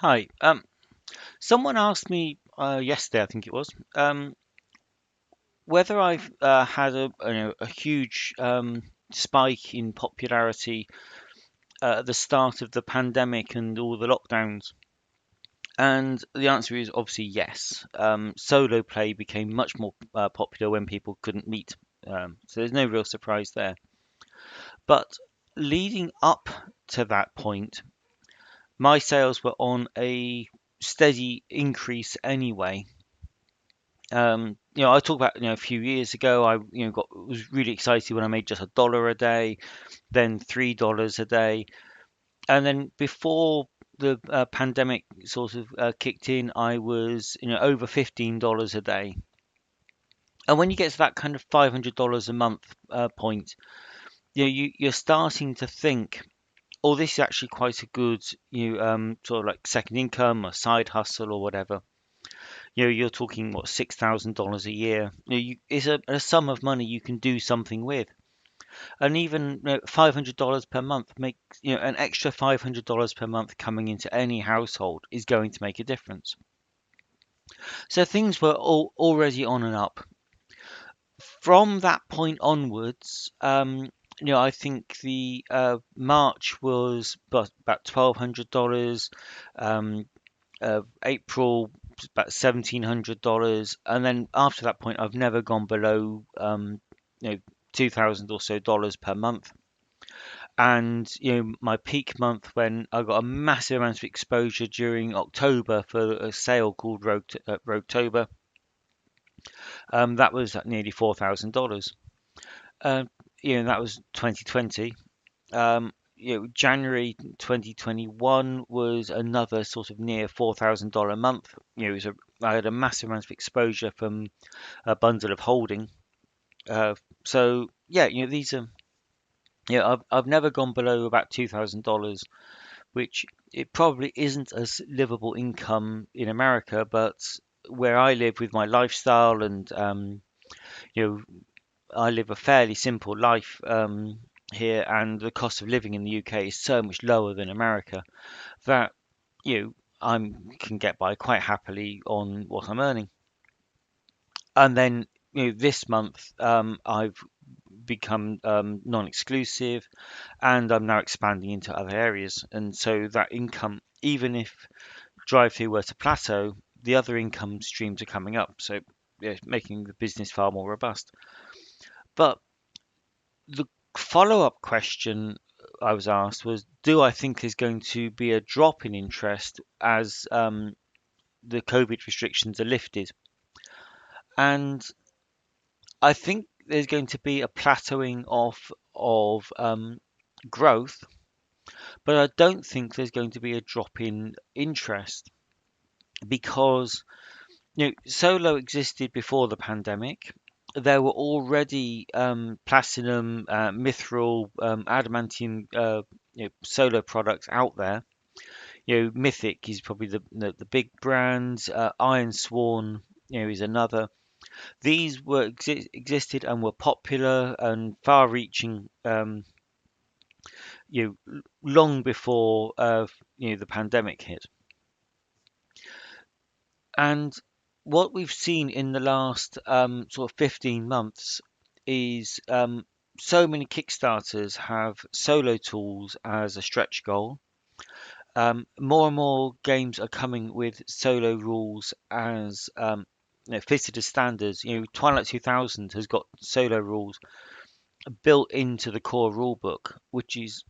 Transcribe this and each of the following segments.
Hi. Someone asked me yesterday, I think it was, whether I've had a huge spike in popularity at the start of the pandemic and all the lockdowns. And the answer is obviously yes. Solo play became much more popular when people couldn't meet. So there's no real surprise there. But leading up to that point, my sales were on a steady increase anyway. I talked about, a few years ago, I, was really excited when I made just $1 a day, then $3 a day. And then before the pandemic sort of kicked in, I was, over $15 a day. And when you get to that kind of $500 a month point, you're starting to think, oh, this is actually quite a good, sort of like second income, a side hustle or whatever. You're talking what, $6,000 a year. It's a sum of money you can do something with, and even $500 per month makes an extra $500 per month coming into any household is going to make a difference. So things were already on and up. From that point onwards, I think the March was about $1,200. April about $1,700, and then after that point, I've never gone below you know 2,000 or so dollars per month. And my peak month when I got a massive amount of exposure during October for a sale called Roguetober, that was at nearly $4,000. That was 2020. January 2021 was another sort of near $4,000 month. I had a massive amount of exposure from a bundle of holding. So yeah, these are I've never gone below about $2,000, which it probably isn't a livable income in America, but where I live with my lifestyle and you know I live a fairly simple life here, and the cost of living in the UK is so much lower than America that I can get by quite happily on what I'm earning. And then this month I've become non-exclusive, and I'm now expanding into other areas. And so that income, even if drive-through were to plateau, the other income streams are coming up. So yeah, making the business far more robust. But the follow-up question I was asked was, do I think there's going to be a drop in interest as the COVID restrictions are lifted? And I think there's going to be a plateauing off of growth, but I don't think there's going to be a drop in interest because solo existed before the pandemic. There were already platinum, mithril, adamantium solo products out there. Mythic is probably the big brand. Iron Sworn, is another. These were existed and were popular and far-reaching, long before the pandemic hit. And what we've seen in the last sort of 15 months is so many Kickstarters have solo tools as a stretch goal. More and more games are coming with solo rules as fitted as standards. Twilight 2000 has got solo rules built into the core rulebook, which is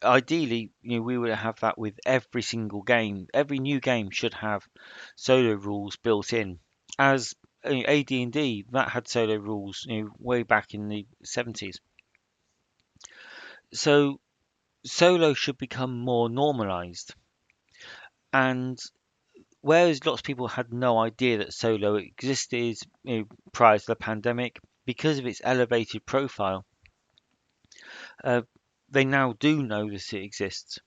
ideally we would have that with every single game. Every new game should have solo rules built in. As AD&D that had solo rules way back in the 70s. So solo should become more normalized. And whereas lots of people had no idea that solo existed prior to the pandemic, because of its elevated profile, uh, they now do know that it exists.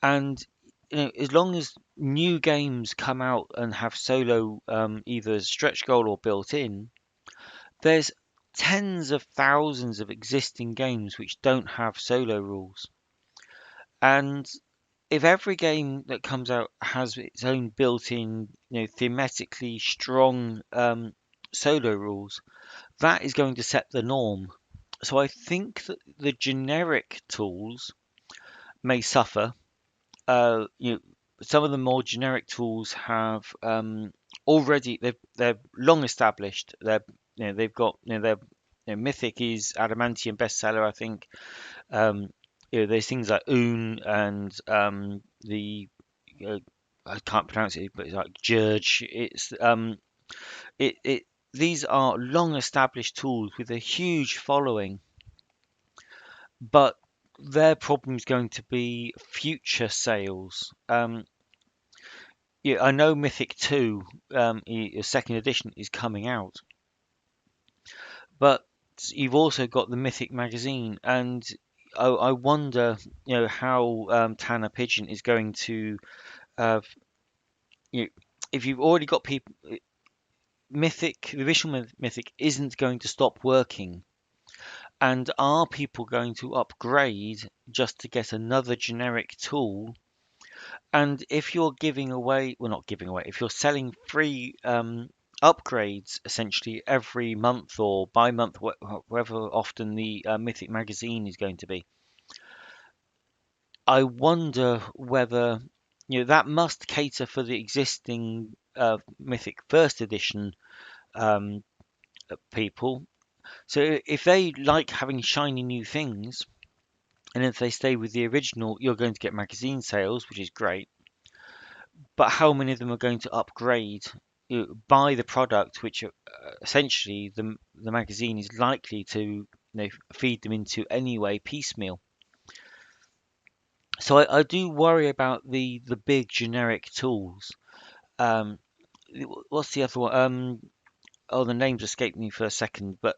And as long as new games come out and have solo either as stretch goal or built in, there's tens of thousands of existing games which don't have solo rules. And if every game that comes out has its own built-in, thematically strong solo rules, that is going to set the norm. So I think that the generic tools may suffer. You know, some of the more generic tools have already they're long established. They've got they're Mythic is Adamantium bestseller, I think. Um, there's things like Oon and the uh, I can't pronounce it, but it's like Jurge. It these are long established tools with a huge following, but their problem is going to be future sales. Yeah, I know Mythic 2, second edition, is coming out, but you've also got the Mythic magazine, and I wonder, how Tanner Pigeon is going to, uh, you know, if you've already got people, Mythic, the original Mythic isn't going to stop working, and are people going to upgrade just to get another generic tool? And if you're giving away, well, not giving away, if you're selling free upgrades essentially every month or by month, however often the Mythic magazine is going to be, I wonder whether that must cater for the existing Mythic First Edition um, people. So if they like having shiny new things, and if they stay with the original, you're going to get magazine sales, which is great. But how many of them are going to upgrade, buy the product, which essentially the magazine is likely to feed them into anyway piecemeal? So I do worry about the big generic tools. Um, what's the other one? Oh, the names escaped me for a second, but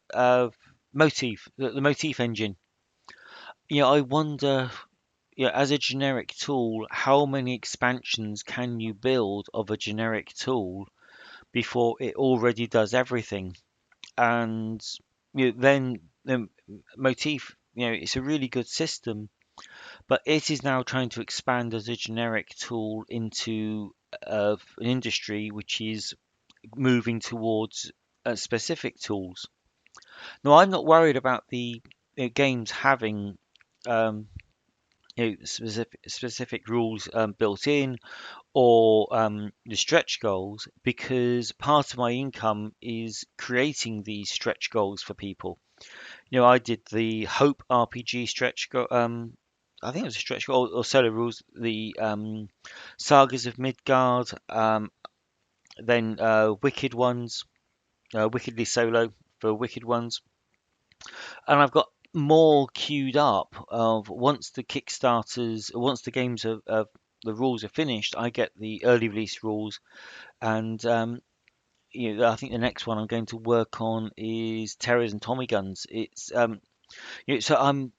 Motif, the Motif engine. I wonder, as a generic tool, how many expansions can you build of a generic tool before it already does everything? And then the Motif, it's a really good system, but it is now trying to expand as a generic tool into an industry which is moving towards specific tools. Now, I'm not worried about the games having um, specific rules built in, or the stretch goals, because part of my income is creating these stretch goals for people. I did the Hope RPG stretch goal. I think it was a stretch goal or solo rules. The Sagas of Midgard, then Wicked ones, Wickedly solo for Wicked ones, and I've got more queued up of once the games of the rules are finished, I get the early release rules, and I think the next one I'm going to work on is Terrors and Tommy Guns. It's so I'm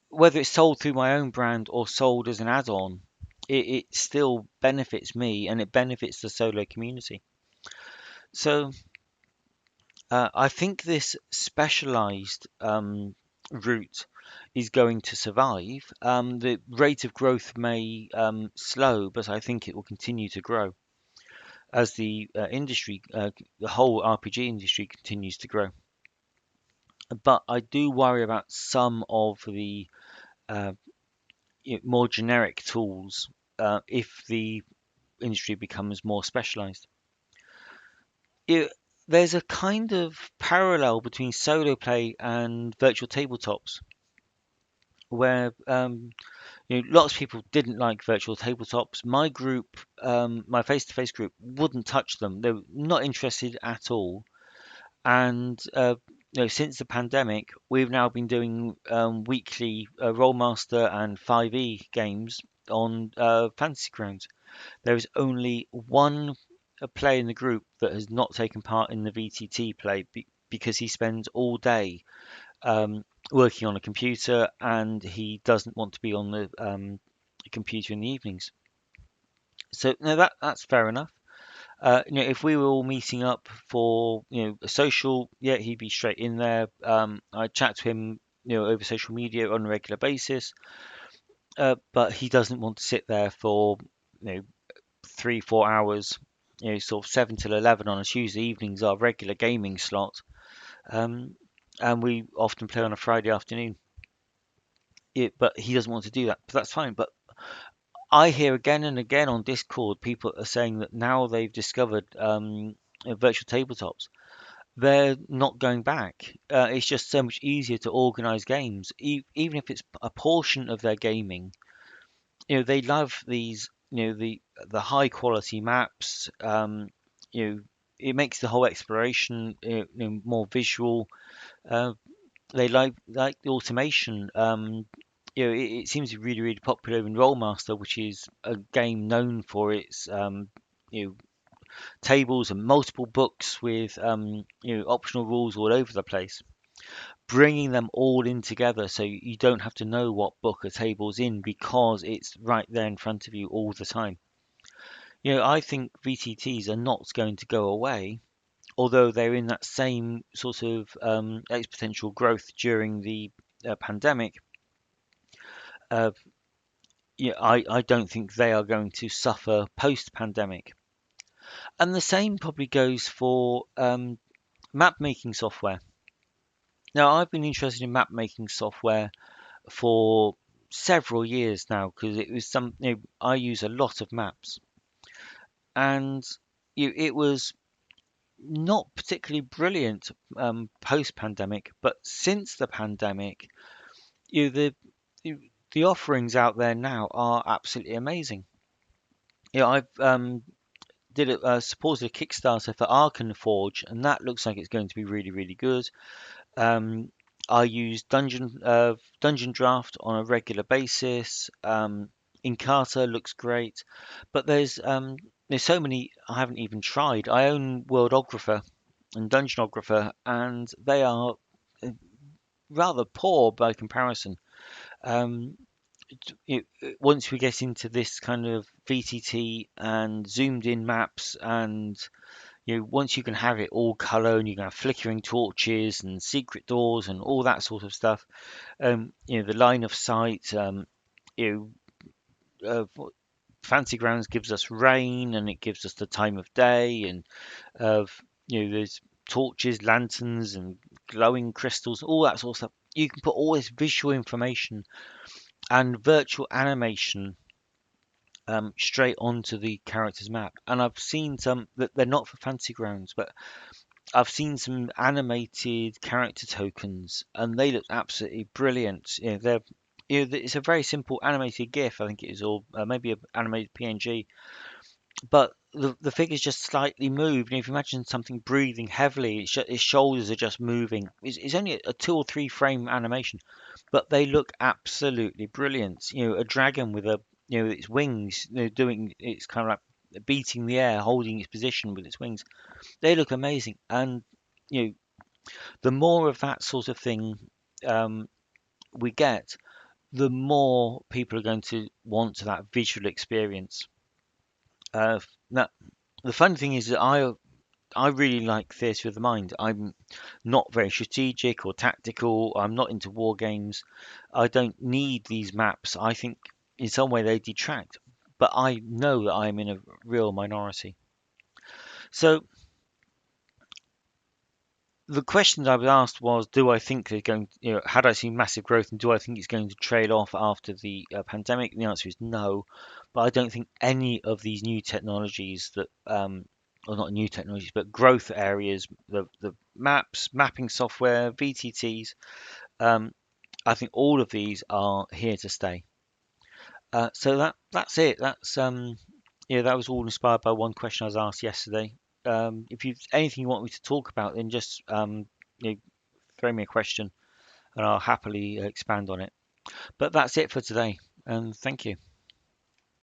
whether it's sold through my own brand or sold as an add-on, it still benefits me and it benefits the solo community. So I think this specialized route is going to survive. The rate of growth may slow, but I think it will continue to grow as the whole RPG industry continues to grow. But I do worry about some of the uh, more generic tools if the industry becomes more specialized. It, there's a kind of parallel between solo play and virtual tabletops, where lots of people didn't like virtual tabletops. My group, my face-to-face group, wouldn't touch them. They were not interested at all. And since the pandemic, we've now been doing weekly Rollmaster and 5e games on Fantasy Grounds. There is only one player in the group that has not taken part in the VTT play because he spends all day working on a computer and he doesn't want to be on the computer in the evenings. So no, that's fair enough. If we were all meeting up for a social, yeah, he'd be straight in there. I chat to him, over social media on a regular basis. but he doesn't want to sit there for, you know, 3 4 hours. You know, sort of 7 till 11 on a Tuesday evenings, our regular gaming slot. Um, and we often play on a Friday afternoon. But he doesn't want to do that. But that's fine. But I hear again and again on Discord, people are saying that now they've discovered virtual tabletops, they're not going back. It's just so much easier to organize games, even if it's a portion of their gaming. You know, they love these, you know, the high quality maps. You know, it makes the whole exploration, more visual. Uh, they like the automation. You know, it seems to be really, really popular in Rollmaster, which is a game known for its you know, tables and multiple books with optional rules all over the place. Bringing them all in together so you don't have to know what book a table's in because it's right there in front of you all the time. You know, I think VTTs are not going to go away, although they're in that same sort of exponential growth during the pandemic. Uh, yeah, I don't think they are going to suffer post-pandemic. And the same probably goes for map making software. Now, I've been interested in map making software for several years now because it was I use a lot of maps, and it was not particularly brilliant post-pandemic, but since the pandemic, you know, the the offerings out there now are absolutely amazing. I've supported a Kickstarter for Arkan Forge, and that looks like it's going to be really, really good. Um, I use Dungeon Draft on a regular basis. Incata looks great, but there's so many I haven't even tried. I own Worldographer and Dungeonographer, and they are uh, rather poor by comparison. Um, Once we get into this kind of VTT and zoomed in maps, and once you can have it all color and you can have flickering torches and secret doors and all that sort of stuff, the line of sight, you Fancy Grounds gives us rain and it gives us the time of day, and there's torches, lanterns, and glowing crystals, all that sort of stuff. You can put all this visual information and virtual animation straight onto the character's map. And I've seen some that they're not for Fancy Grounds, but I've seen some animated character tokens, and they look absolutely brilliant. They're it's a very simple animated GIF, I think it is, or maybe an animated PNG, but the figure's just slightly moved. And if you imagine something breathing heavily, its shoulders are just moving. It's only a 2 or 3 frame animation, but they look absolutely brilliant. A dragon with its wings, doing it's kind of like beating the air, holding its position with its wings. They look amazing, and you know, the more of that sort of thing um, we get, the more people are going to want that visual experience. Now, the funny thing is that I really like theatre of the mind. I'm not very strategic or tactical. I'm not into war games. I don't need these maps. I think in some way they detract, but I know that I'm in a real minority. So the question I was asked was, do I think they're going, had I seen massive growth and do I think it's going to trail off after the pandemic? And the answer is no, but I don't think any of these new technologies or not new technologies, but growth areas, the maps, mapping software, VTTs, um, I think all of these are here to stay. So that's it. That was all inspired by one question I was asked yesterday. If you've anything you want me to talk about, then just you know, throw me a question and I'll happily expand on it. But that's it for today, and thank you.